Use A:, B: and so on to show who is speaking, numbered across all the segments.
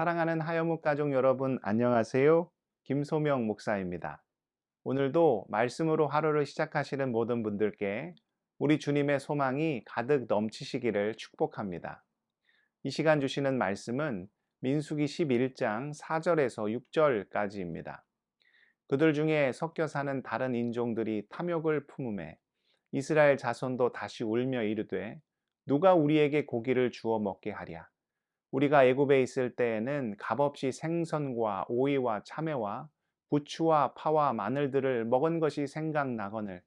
A: 사랑하는 하여묵 가족 여러분, 안녕하세요. 김소명 목사입니다. 오늘도 말씀으로 하루를 시작하시는 모든 분들께 우리 주님의 소망이 가득 넘치시기를 축복합니다. 이 시간 주시는 말씀은 민수기 11장 4절에서 6절까지입니다. 그들 중에 섞여 사는 다른 인종들이 탐욕을 품음에 이스라엘 자손도 다시 울며 이르되 누가 우리에게 고기를 주어 먹게 하랴. 우리가 애굽에 있을 때에는 값없이 생선과 오이와 참외와 부추와 파와 마늘들을 먹은 것이 생각나거늘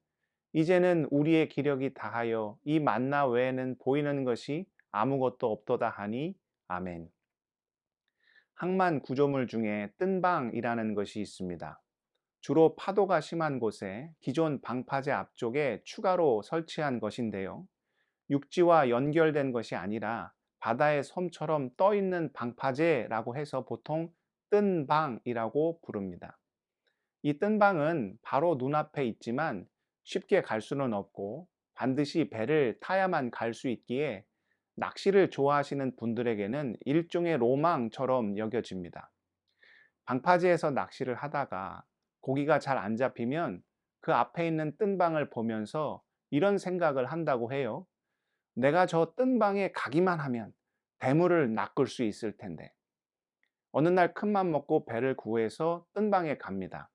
A: 이제는 우리의 기력이 다하여 이 만나 외에는 보이는 것이 아무것도 없도다 하니 아멘. 항만 구조물 중에 뜬방이라는 것이 있습니다. 주로 파도가 심한 곳에 기존 방파제 앞쪽에 추가로 설치한 것인데요. 육지와 연결된 것이 아니라 바다의 섬처럼 떠 있는 방파제라고 해서 보통 뜬방이라고 부릅니다. 이 뜬방은 바로 눈앞에 있지만 쉽게 갈 수는 없고 반드시 배를 타야만 갈 수 있기에 낚시를 좋아하시는 분들에게는 일종의 로망처럼 여겨집니다. 방파제에서 낚시를 하다가 고기가 잘 안 잡히면 그 앞에 있는 뜬방을 보면서 이런 생각을 한다고 해요. 내가 저 뜬방에 가기만 하면 대물을 낚을 수 있을 텐데. 어느 날 큰맘 먹고 배를 구해서 뜬방에 갑니다.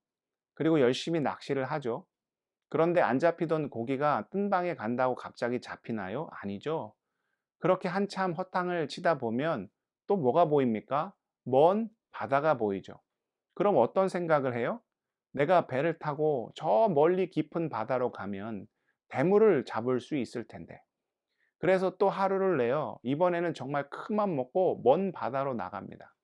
A: 그리고 열심히 낚시를 하죠. 그런데 안 잡히던 고기가 뜬방에 간다고 갑자기 잡히나요? 아니죠. 그렇게 한참 허탕을 치다 보면 또 뭐가 보입니까? 먼 바다가 보이죠. 그럼 어떤 생각을 해요? 내가 배를 타고 저 멀리 깊은 바다로 가면 대물을 잡을 수 있을 텐데. 그래서 또 하루를 내요. 이번에는 정말 큰맘 먹고 먼 바다로 나갑니다.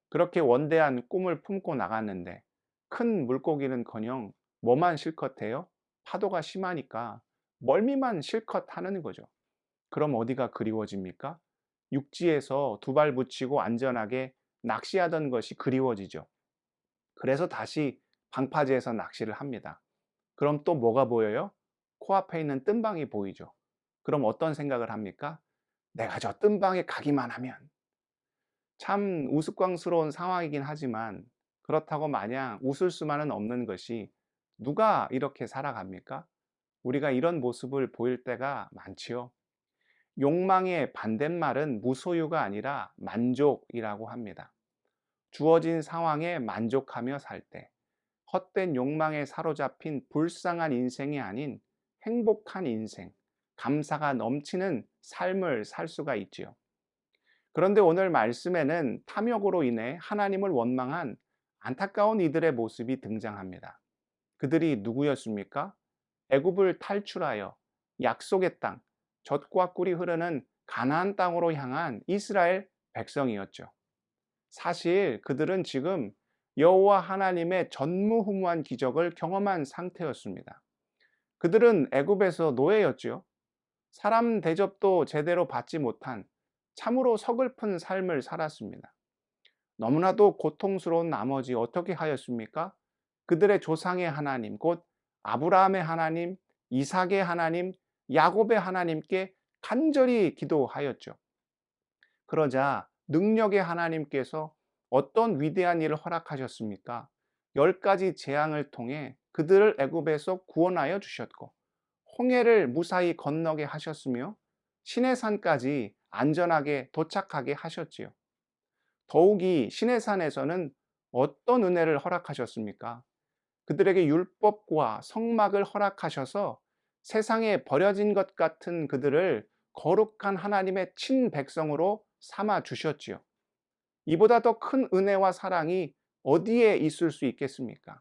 A: 그렇게 원대한 꿈을 품고 나갔는데 큰 물고기는커녕 뭐만 실컷 해요? 파도가 심하니까 멀미만 실컷 하는 거죠. 그럼 어디가 그리워집니까? 육지에서 두 발 붙이고 안전하게 낚시하던 것이 그리워지죠. 그래서 다시 방파제에서 낚시를 합니다. 그럼 또 뭐가 보여요? 코앞에 있는 뜬방이 보이죠. 그럼 어떤 생각을 합니까? 내가 저 뜬방에 가기만 하면. 참 우스꽝스러운 상황이긴 하지만 그렇다고 마냥 웃을 수만은 없는 것이 누가 이렇게 살아갑니까? 우리가 이런 모습을 보일 때가 많지요. 욕망의 반대말은 무소유가 아니라 만족이라고 합니다. 주어진 상황에 만족하며 살 때, 헛된 욕망에 사로잡힌 불쌍한 인생이 아닌 행복한 인생, 감사가 넘치는 삶을 살 수가 있지요. 그런데 오늘 말씀에는 탐욕으로 인해 하나님을 원망한 안타까운 이들의 모습이 등장합니다. 그들이 누구였습니까? 애굽을 탈출하여 약속의 땅, 젖과 꿀이 흐르는 가나안 땅으로 향한 이스라엘 백성이었죠. 사실 그들은 지금 여호와 하나님의 전무후무한 기적을 경험한 상태였습니다. 그들은 애굽에서 노예였지요. 사람 대접도 제대로 받지 못한 참으로 서글픈 삶을 살았습니다. 너무나도 고통스러운 나머지 어떻게 하였습니까? 그들의 조상의 하나님, 곧 아브라함의 하나님, 이삭의 하나님, 야곱의 하나님께 간절히 기도하였죠. 그러자 능력의 하나님께서 어떤 위대한 일을 허락하셨습니까? 10가지 재앙을 통해 그들을 애굽에서 구원하여 주셨고 홍해를 무사히 건너게 하셨으며 시내산까지 안전하게 도착하게 하셨지요. 더욱이 시내산에서는 어떤 은혜를 허락하셨습니까? 그들에게 율법과 성막을 허락하셔서 세상에 버려진 것 같은 그들을 거룩한 하나님의 친백성으로 삼아 주셨지요. 이보다 더 큰 은혜와 사랑이 어디에 있을 수 있겠습니까?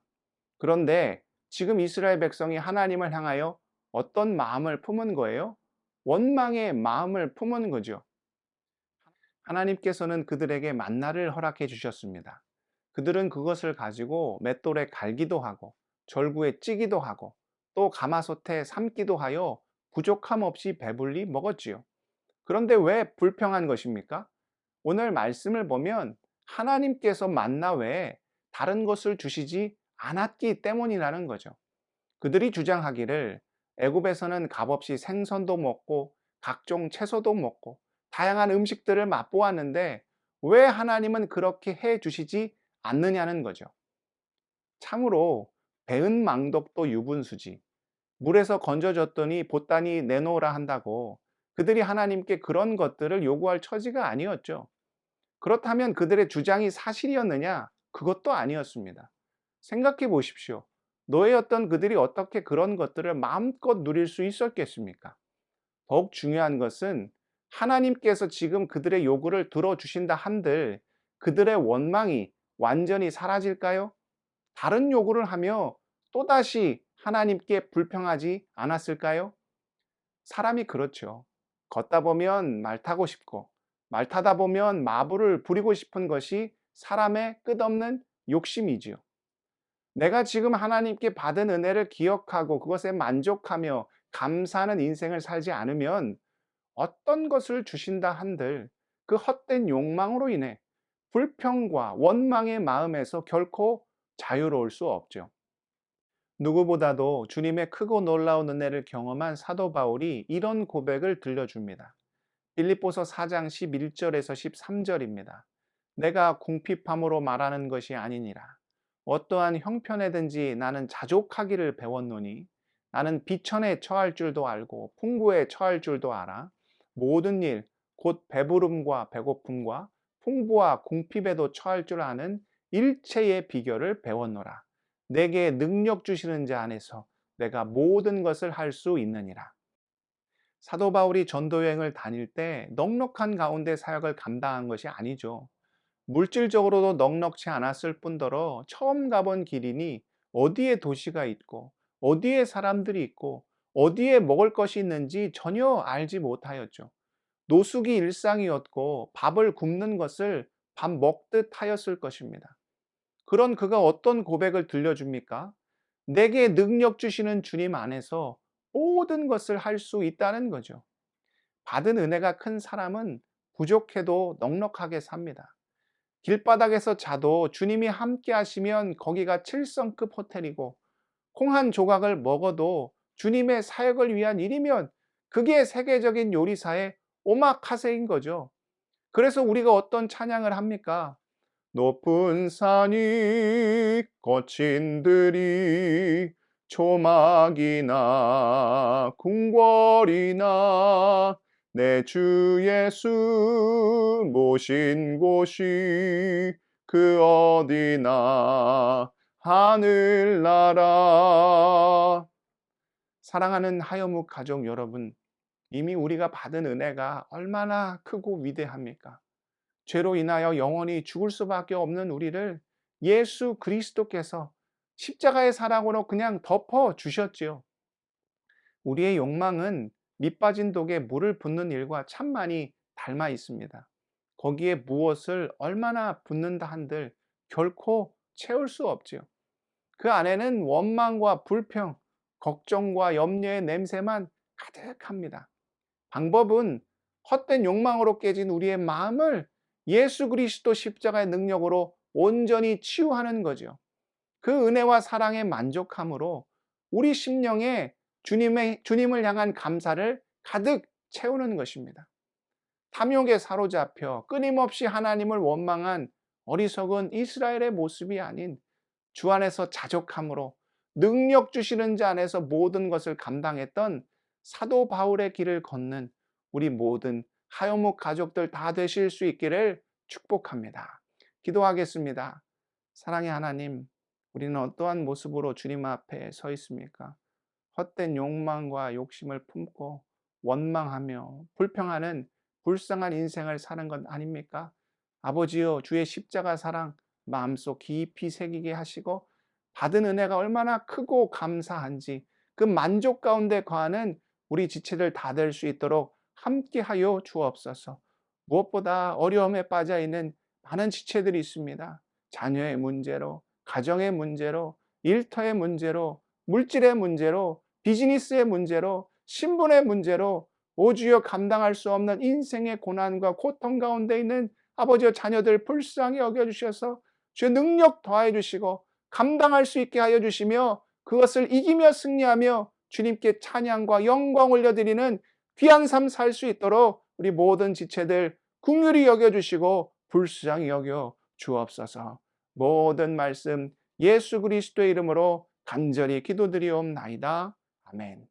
A: 그런데 지금 이스라엘 백성이 하나님을 향하여 어떤 마음을 품은 거예요? 원망의 마음을 품은 거죠. 하나님께서는 그들에게 만나를 허락해 주셨습니다. 그들은 그것을 가지고 맷돌에 갈기도 하고 절구에 찌기도 하고 또 가마솥에 삶기도 하여 부족함 없이 배불리 먹었지요. 그런데 왜 불평한 것입니까? 오늘 말씀을 보면 하나님께서 만나 외에 다른 것을 주시지 않았기 때문이라는 거죠. 그들이 주장하기를 애굽에서는 값없이 생선도 먹고 각종 채소도 먹고 다양한 음식들을 맛보았는데 왜 하나님은 그렇게 해 주시지 않느냐는 거죠. 참으로 배은 망덕도 유분수지. 물에서 건져졌더니 보따니 내놓으라 한다고 그들이 하나님께 그런 것들을 요구할 처지가 아니었죠. 그렇다면 그들의 주장이 사실이었느냐? 그것도 아니었습니다. 생각해 보십시오. 노예였던 그들이 어떻게 그런 것들을 마음껏 누릴 수 있었겠습니까? 더욱 중요한 것은 하나님께서 지금 그들의 요구를 들어주신다 한들 그들의 원망이 완전히 사라질까요? 다른 요구를 하며 또다시 하나님께 불평하지 않았을까요? 사람이 그렇죠. 걷다 보면 말 타고 싶고, 말 타다 보면 마부를 부리고 싶은 것이 사람의 끝없는 욕심이지요. 내가 지금 하나님께 받은 은혜를 기억하고 그것에 만족하며 감사하는 인생을 살지 않으면 어떤 것을 주신다 한들 그 헛된 욕망으로 인해 불평과 원망의 마음에서 결코 자유로울 수 없죠. 누구보다도 주님의 크고 놀라운 은혜를 경험한 사도 바울이 이런 고백을 들려줍니다. 빌립보서 4장 11절에서 13절입니다. 내가 궁핍함으로 말하는 것이 아니니라. 어떠한 형편에든지 나는 자족하기를 배웠노니 나는 비천에 처할 줄도 알고 풍부에 처할 줄도 알아. 모든 일, 곧 배부름과 배고픔과 풍부와 궁핍에도 처할 줄 아는 일체의 비결을 배웠노라. 내게 능력 주시는 자 안에서 내가 모든 것을 할 수 있느니라. 사도 바울이 전도 여행을 다닐 때 넉넉한 가운데 사역을 감당한 것이 아니죠. 물질적으로도 넉넉지 않았을 뿐더러 처음 가본 길이니 어디에 도시가 있고 어디에 사람들이 있고 어디에 먹을 것이 있는지 전혀 알지 못하였죠. 노숙이 일상이었고 밥을 굶는 것을 밥 먹듯 하였을 것입니다. 그런 그가 어떤 고백을 들려줍니까? 내게 능력 주시는 주님 안에서 모든 것을 할 수 있다는 거죠. 받은 은혜가 큰 사람은 부족해도 넉넉하게 삽니다. 길바닥에서 자도 주님이 함께 하시면 거기가 7성급 호텔이고 콩 한 조각을 먹어도 주님의 사역을 위한 일이면 그게 세계적인 요리사의 오마카세인 거죠. 그래서 우리가 어떤 찬양을 합니까? 높은 산이 거친 들이 초막이나 궁궐이나 내 주 예수 모신 곳이 그 어디나 하늘나라. 사랑하는 하여묵 가족 여러분, 이미 우리가 받은 은혜가 얼마나 크고 위대합니까? 죄로 인하여 영원히 죽을 수밖에 없는 우리를 예수 그리스도께서 십자가의 사랑으로 그냥 덮어 주셨지요. 우리의 욕망은 밑빠진 독에 물을 붓는 일과 참 많이 닮아 있습니다. 거기에 무엇을 얼마나 붓는다 한들 결코 채울 수 없지요. 그 안에는 원망과 불평, 걱정과 염려의 냄새만 가득합니다. 방법은 헛된 욕망으로 깨진 우리의 마음을 예수 그리스도 십자가의 능력으로 온전히 치유하는 거죠. 그 은혜와 사랑에 만족함으로 우리 심령에 주님을 향한 감사를 가득 채우는 것입니다. 탐욕에 사로잡혀 끊임없이 하나님을 원망한 어리석은 이스라엘의 모습이 아닌 주 안에서 자족함으로 능력 주시는 자 안에서 모든 것을 감당했던 사도 바울의 길을 걷는 우리 모든 하여묵 가족들 다 되실 수 있기를 축복합니다. 기도하겠습니다. 사랑의 하나님, 우리는 어떠한 모습으로 주님 앞에 서 있습니까? 헛된 욕망과 욕심을 품고 원망하며 불평하는 불쌍한 인생을 사는 것 아닙니까? 아버지여, 주의 십자가 사랑 마음속 깊이 새기게 하시고 받은 은혜가 얼마나 크고 감사한지 그 만족 가운데 거하는 우리 지체들 다 될 수 있도록 함께하여 주옵소서. 무엇보다 어려움에 빠져 있는 많은 지체들이 있습니다. 자녀의 문제로, 가정의 문제로, 일터의 문제로, 물질의 문제로, 비즈니스의 문제로, 신분의 문제로 오주여 감당할 수 없는 인생의 고난과 고통 가운데 있는 아버지와 자녀들 불쌍히 여겨주셔서 주의 능력 더하여 주시고 감당할 수 있게 하여 주시며 그것을 이기며 승리하며 주님께 찬양과 영광 올려드리는 귀한 삶 살 수 있도록 우리 모든 지체들 긍휼히 여겨주시고 불쌍히 여겨 주옵소서. 모든 말씀 예수 그리스도의 이름으로 간절히 기도드리옵나이다. 아멘.